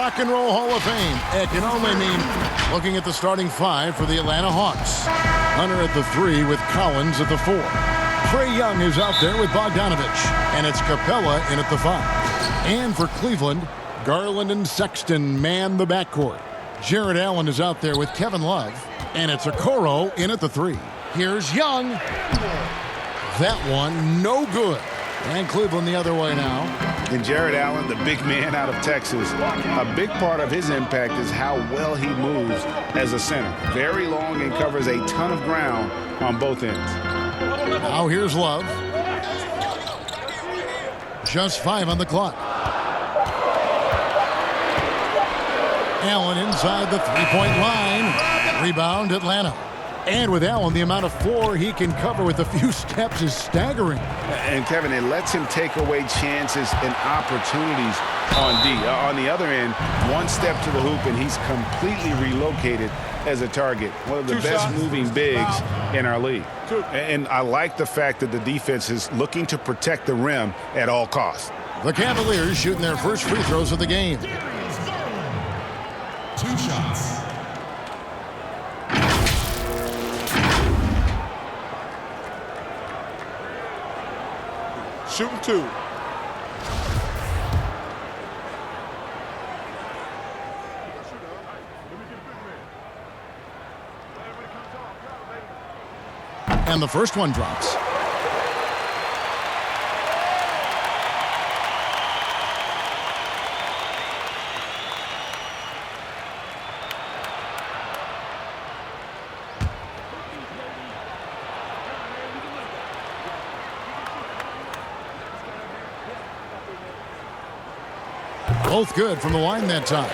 Rock and Roll Hall of Fame. It can only mean looking at the starting five for the Atlanta Hawks. Hunter at the 3 with Collins at the 4. Trae Young is out there with Bogdanovich, and it's Capella in at the 5. And for Cleveland, Garland and Sexton man the backcourt. Jarrett Allen is out there with Kevin Love, and it's Okoro in at the 3. Here's Young. That one, no good. And Cleveland the other way now. And Jarrett Allen, the big man out of Texas, a big part of his impact is how well he moves as a center. Very long and covers a ton of ground on both ends. Now here's Love. Just 5 on the clock. Allen inside the three-point line. Rebound, Atlanta. And with Allen, the amount of floor he can cover with a few steps is staggering. And, Kevin, it lets him take away chances and opportunities on D. On the other end, one step to the hoop, and he's completely relocated as a target. One of the best moving bigs in our league. And I like the fact that the defense is looking to protect the rim at all costs. The Cavaliers shooting their first free throws of the game. 2 shots. Shooting 2. And the first one drops. Both good from the line that time.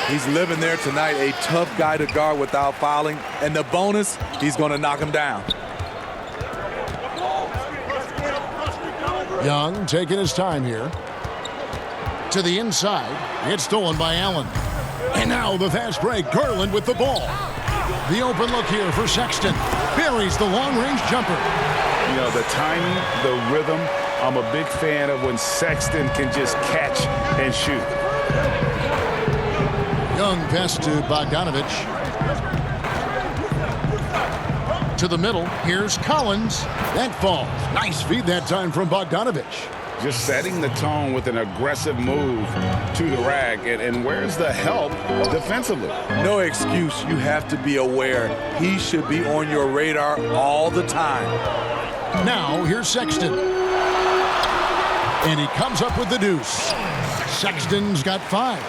He's living there tonight, a tough guy to guard without fouling. And the bonus, he's going to knock him down. Young taking his time here. To the inside. It's stolen by Allen. And now the fast break. Garland with the ball. The open look here for Sexton. Buries the long-range jumper. You know, the timing, the rhythm. I'm a big fan of when Sexton can just catch and shoot. Young pass to Bogdanovich. To the middle. Here's Collins. That falls. Nice feed that time from Bogdanovich. Just setting the tone with an aggressive move to the rack. And where's the help defensively? No excuse. You have to be aware. He should be on your radar all the time. Now, here's Sexton. And he comes up with the deuce. Sexton's got 5.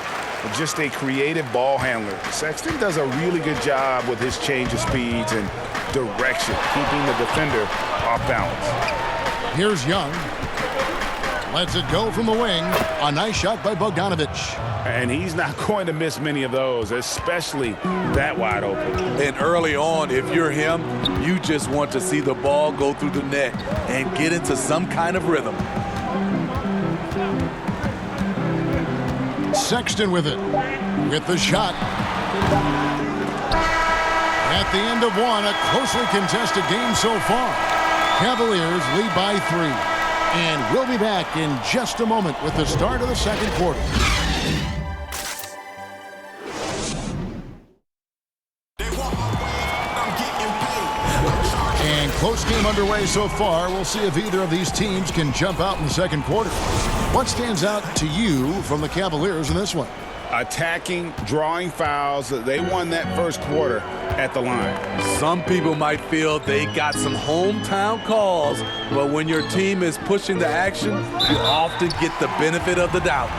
Just a creative ball handler. Sexton does a really good job with his change of speeds and direction, keeping the defender off balance. Here's Young. Lets it go from the wing. A nice shot by Bogdanovich. And he's not going to miss many of those, especially that wide open. And early on, if you're him, you just want to see the ball go through the net and get into some kind of rhythm. Sexton with it. With the shot. At the end of one, a closely contested game so far. Cavaliers lead by 3. And we'll be back in just a moment with the start of the second quarter. And close game underway so far. We'll see if either of these teams can jump out in the second quarter. What stands out to you from the Cavaliers in this one? Attacking, drawing fouls. They won that first quarter at the line. Some people might feel they got some hometown calls, but when your team is pushing the action, you often get the benefit of the doubt.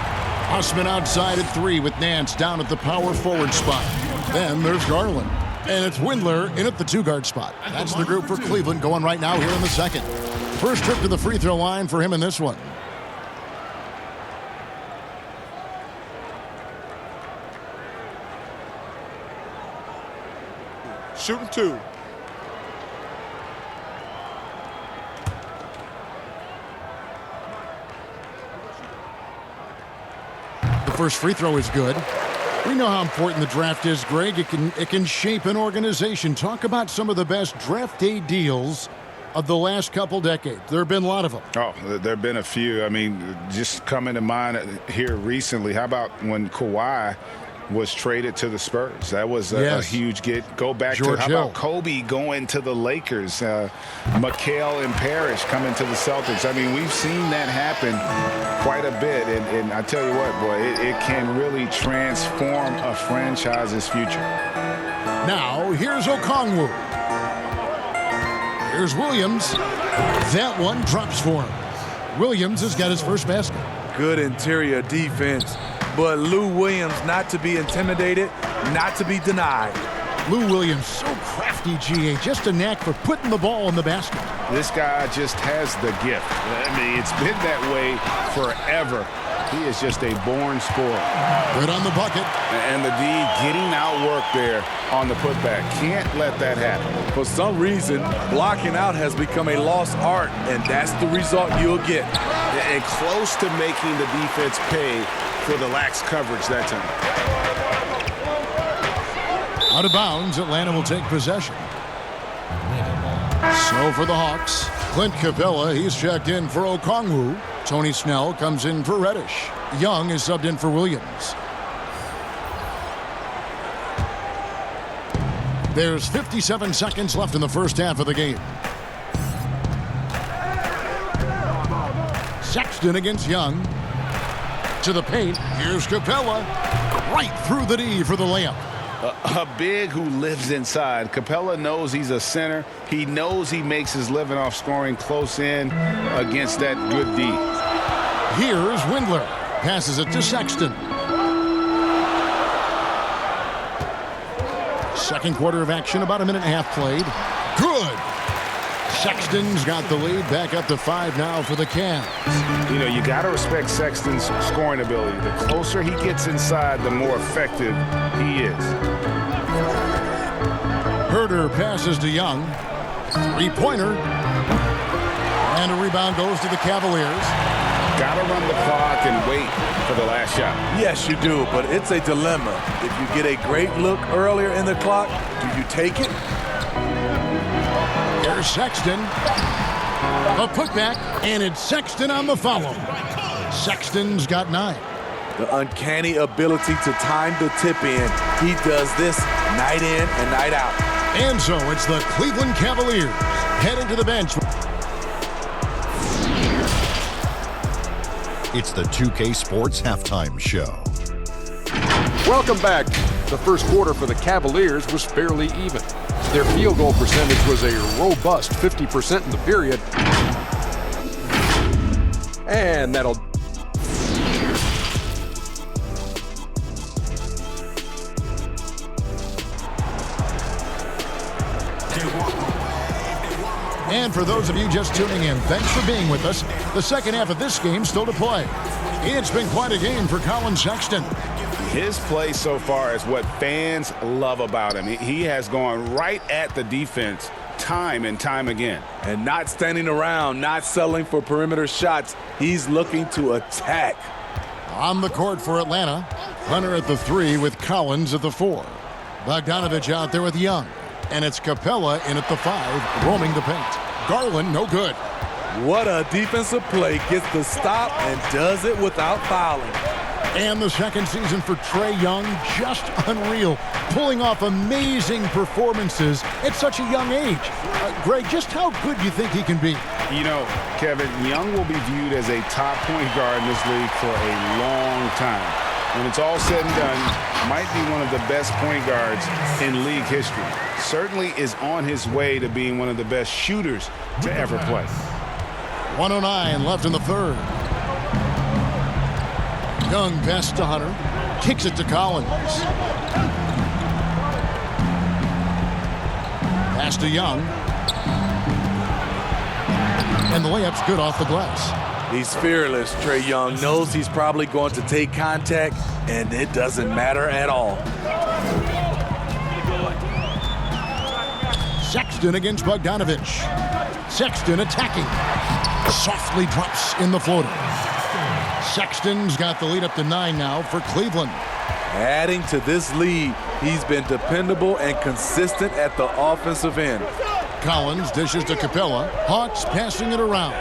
Hussman outside at 3 with Nance down at the power forward spot. Then there's Garland. And it's Windler in at the 2-guard spot. That's the group for Cleveland going right now here in the second. First trip to the free throw line for him in this one. Shooting 2. The first free throw is good. We know how important the draft is, Greg. It can shape an organization. Talk about some of the best draft day deals of the last couple decades? There have been a lot of them. Oh, there have been a few. I mean, just coming to mind here recently, how about when Kwai was traded to the Spurs? That was a huge get. Go back George to how Hill. about Kobe going to the Lakers, McHale and Parrish coming to the Celtics. I mean, we've seen that happen quite a bit, and I tell you what, boy, it can really transform a franchise's future. Now, here's Okongwu. Here's Williams. That one drops for him. Williams has got his first basket. Good interior defense. But Lou Williams not to be intimidated, not to be denied. Lou Williams, so crafty, GA. Just a knack for putting the ball in the basket. This guy just has the gift. I mean, it's been that way forever. He is just a born scorer. Good on the bucket. And the D getting outworked there on the putback. Can't let that happen. For some reason, blocking out has become a lost art, and that's the result you'll get. And close to making the defense pay for the lax coverage that time. Out of bounds, Atlanta will take possession. So for the Hawks, Clint Capella, he's checked in for Okongwu. Tony Snell comes in for Reddish. Young is subbed in for Williams. There's 57 seconds left in the first half of the game. Sexton against Young. To the paint. Here's Capella. Right through the D for the layup. A big who lives inside. Capella knows he's a center. He knows he makes his living off scoring close in against that good D. Here's Windler. Passes it to Sexton. Second quarter of action, about a minute and a half played. Good. Sexton's got the lead, back up to 5 now for the Cavs. You know, you got to respect Sexton's scoring ability. The closer he gets inside, the more effective he is. Herter passes to Young. Three-pointer. And a rebound goes to the Cavaliers. Got to run the clock and wait for the last shot. Yes, you do, but it's a dilemma. If you get a great look earlier in the clock, do you take it? Here's Sexton. A putback, and it's Sexton on the follow. Sexton's got 9. The uncanny ability to time the tip in. He does this night in and night out. And so it's the Cleveland Cavaliers heading to the bench. It's the 2K Sports Halftime Show. Welcome back. The first quarter for the Cavaliers was fairly even. Their field goal percentage was a robust 50% in the period. And that'll... And for those of you just tuning in, thanks for being with us. The second half of this game still to play. It's been quite a game for Colin Sexton. His play so far is what fans love about him. He has gone right at the defense time and time again. And not standing around, not settling for perimeter shots. He's looking to attack. On the court for Atlanta, Hunter at the 3 with Collins at the 4. Bogdanovich out there with Young. And it's Capella in at the 5, roaming the paint. Garland, no good. What a defensive play. Gets the stop and does it without fouling. And the second season for Trae Young, just unreal. Pulling off amazing performances at such a young age. Greg, just how good do you think he can be? You know, Kevin, Young will be viewed as a top point guard in this league for a long time. When it's all said and done, might be one of the best point guards in league history. Certainly is on his way to being one of the best shooters to ever play. 1:09 left in the third. Young pass to Hunter. Kicks it to Collins. Pass to Young. And the layup's good off the glass. He's fearless. Trae Young knows he's probably going to take contact, and it doesn't matter at all. Sexton against Bogdanovich. Sexton attacking. Softly drops in the floater. Sexton's got the lead up to 9 now for Cleveland. Adding to this lead, he's been dependable and consistent at the offensive end. Collins dishes to Capella. Hawks passing it around.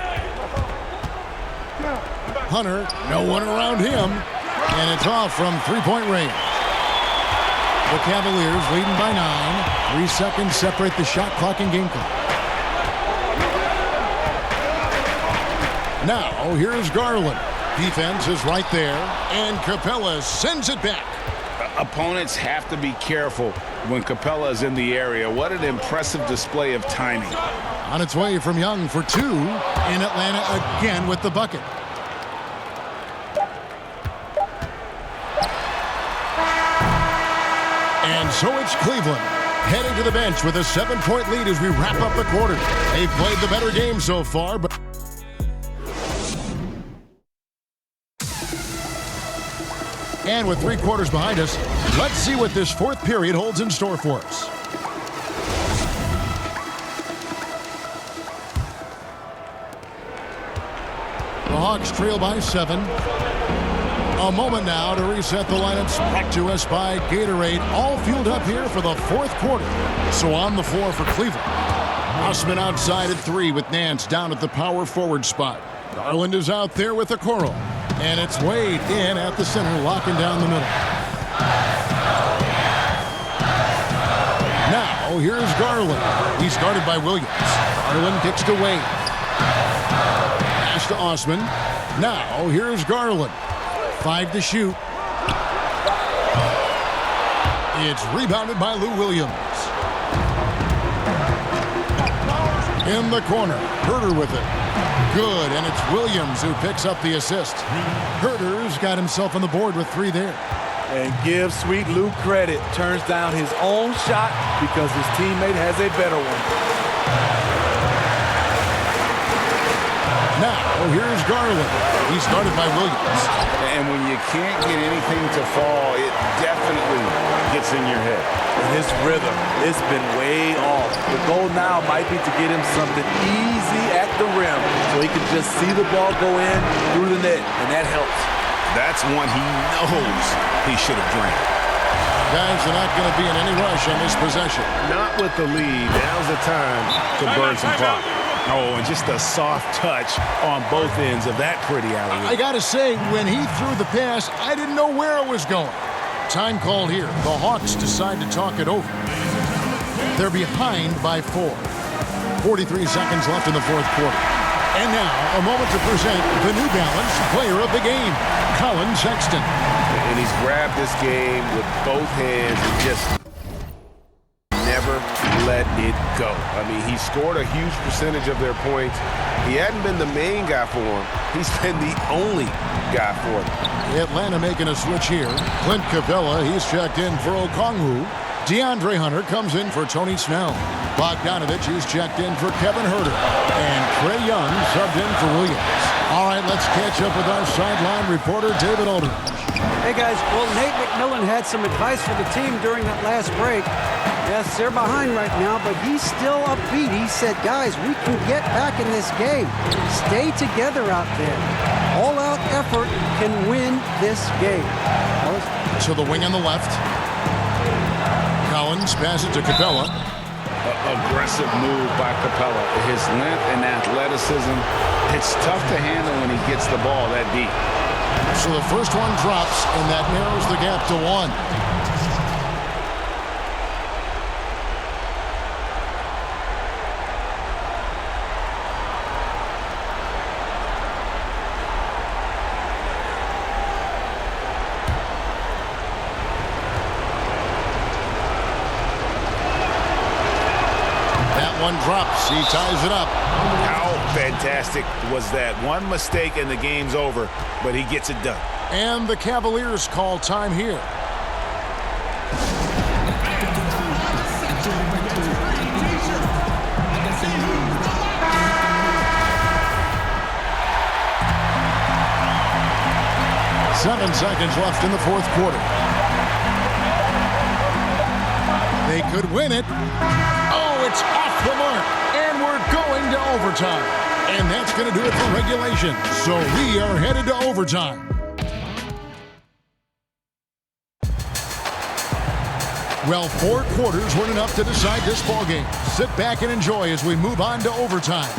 Hunter, no one around him. And it's off from three-point range. The Cavaliers leading by 9. 3 seconds separate the shot clock and game clock. Now, here's Garland. Defense is right there. And Capella sends it back. Opponents have to be careful when Capella is in the area. What an impressive display of timing. On its way from Young for 2. In Atlanta again with the bucket. And so it's Cleveland heading to the bench with a 7-point lead as we wrap up the quarter. They've played the better game so far, but... And with 3 quarters behind us, let's see what this 4th period holds in store for us. The Hawks trail by 7. A moment now to reset the lineups. Brought to us by Gatorade. All fueled up here for the 4th quarter. So on the floor for Cleveland. Osman outside at 3 with Nance down at the power forward spot. Garland is out there with the Okoro. And it's Wade in at the center, locking down the middle. Now, here's Garland. He's guarded by Williams. Garland kicks to Wade. Pass to Osman. Now, here's Garland. 5 to shoot. It's rebounded by Lou Williams. In the corner, Herter with it. Good, and it's Williams who picks up the assist. Herter's got himself on the board with 3 there. And give Sweet Lou credit. Turns down his own shot because his teammate has a better one. Now, here's Garland. He's started by Williams. And when you can't get anything to fall, it definitely gets in your head. And his rhythm, it's been way off. The goal now might be to get him something easy at the rim so he can just see the ball go in through the net, and that helps. That's one he knows he should have drained. Guys are not going to be in any rush on this possession. Not with the lead. Now's the time to burn some clock. Oh, and just a soft touch on both ends of that pretty alley-oop. I got to say, when he threw the pass, I didn't know where it was going. Time called here. The Hawks decide to talk it over. They're behind by 4. 43 seconds left in the 4th quarter. And now, a moment to present the New Balance player of the game, Colin Sexton. And he's grabbed this game with both hands and just never let it go. I mean, he scored a huge percentage of their points. He hadn't been the main guy for him. He's been the only guy for them. Atlanta making a switch here. Clint Capella, he's checked in for Okongwu. DeAndre Hunter comes in for Tony Snell. Bogdanovich is checked in for Kevin Herter. And Trae Young subbed in for Williams. All right, let's catch up with our sideline reporter, David Aldridge. Hey, guys. Well, Nate McMillan had some advice for the team during that last break. Yes, they're behind right now, but he's still upbeat. He said, guys, we can get back in this game. Stay together out there. All-out effort can win this game. To the wing on the left. Collins passes to Capella. Aggressive move by Capella. His length and athleticism, it's tough to handle when he gets the ball that deep. So the first one drops, and that narrows the gap to 1. One drops. He ties it up. How fantastic was that? One mistake and the game's over, but he gets it done. And the Cavaliers call time here. Seven seconds left in the 4th quarter. They could win it. Oh, it's off the mark. And we're going to overtime. And that's going to do it for regulation. So we are headed to overtime. Well, 4 quarters weren't enough to decide this ballgame. Sit back and enjoy as we move on to overtime.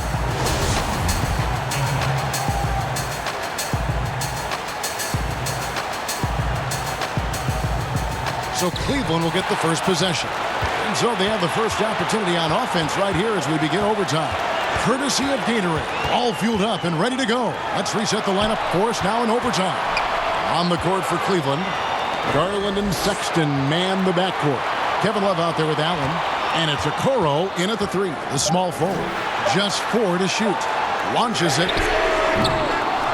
So Cleveland will get the first possession. And so they have the first opportunity on offense right here as we begin overtime. Courtesy of Gatorade. All fueled up and ready to go. Let's reset the lineup for us now in overtime. On the court for Cleveland, Garland and Sexton man the backcourt. Kevin Love out there with Allen. And it's Okoro in at the 3. The small forward. Just 4 to shoot. Launches it.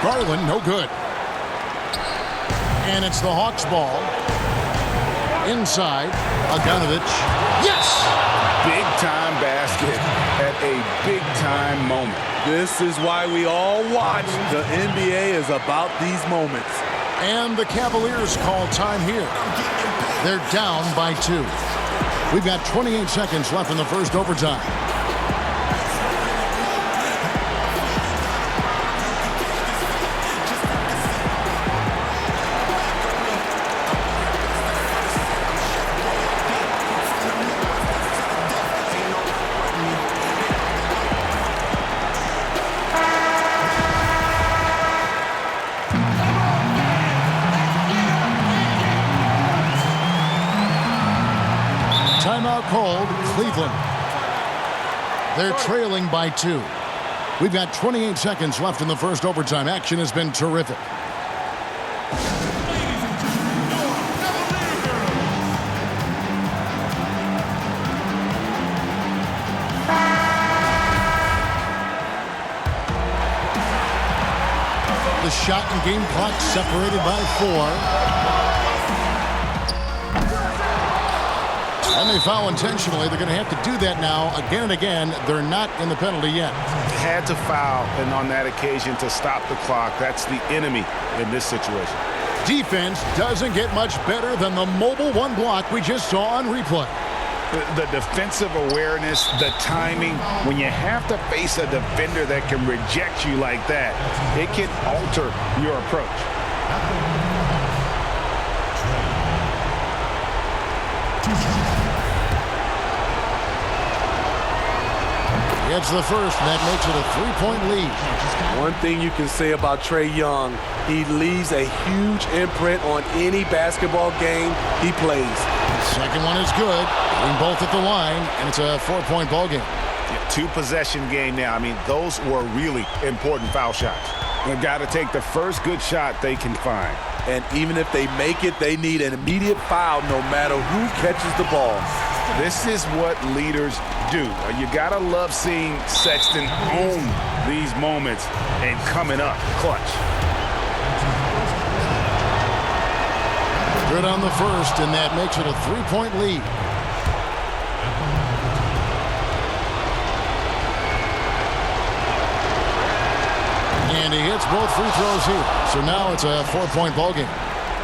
Garland, no good. And it's the Hawks ball. Inside, Bogdanovich. Yes! Big-time basket at a big-time moment. This is why we all watch. The NBA is about these moments. And the Cavaliers call time here. They're down by 2. We've got 28 seconds left in the first overtime. Timeout called, Cleveland. They're trailing by 2. We've got 28 seconds left in the first overtime. Action has been terrific. The shot and game clock separated by 4. And they foul intentionally. They're going to have to do that now again and again. They're not in the penalty yet. Had to foul, and on that occasion to stop the clock. That's the enemy in this situation. Defense doesn't get much better than the mobile 1 block we just saw on replay. The defensive awareness, the timing, when you have to face a defender that can reject you like that, it can alter your approach. It's the first, and that makes it a 3-point lead. One thing you can say about Trae Young, he leaves a huge imprint on any basketball game he plays. Second one is good. Getting both at the line, and it's a 4-point ball game. Yeah, 2-possession game now. I mean, those were really important foul shots. They've got to take the first good shot they can find. And even if they make it, they need an immediate foul no matter who catches the ball. This is what leaders do. You got to love seeing Sexton own these moments and coming up clutch. Good on the first, and that makes it a 3-point lead. And he hits both free throws here. So now it's a 4-point ball game.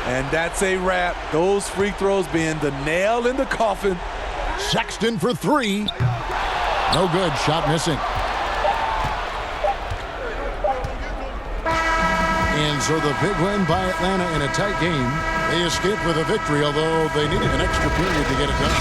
And that's a wrap. Those free throws being the nail in the coffin. Sexton for 3. No good. Shot missing. And so the big win by Atlanta in a tight game. They escaped with a victory, although they needed an extra period to get it done.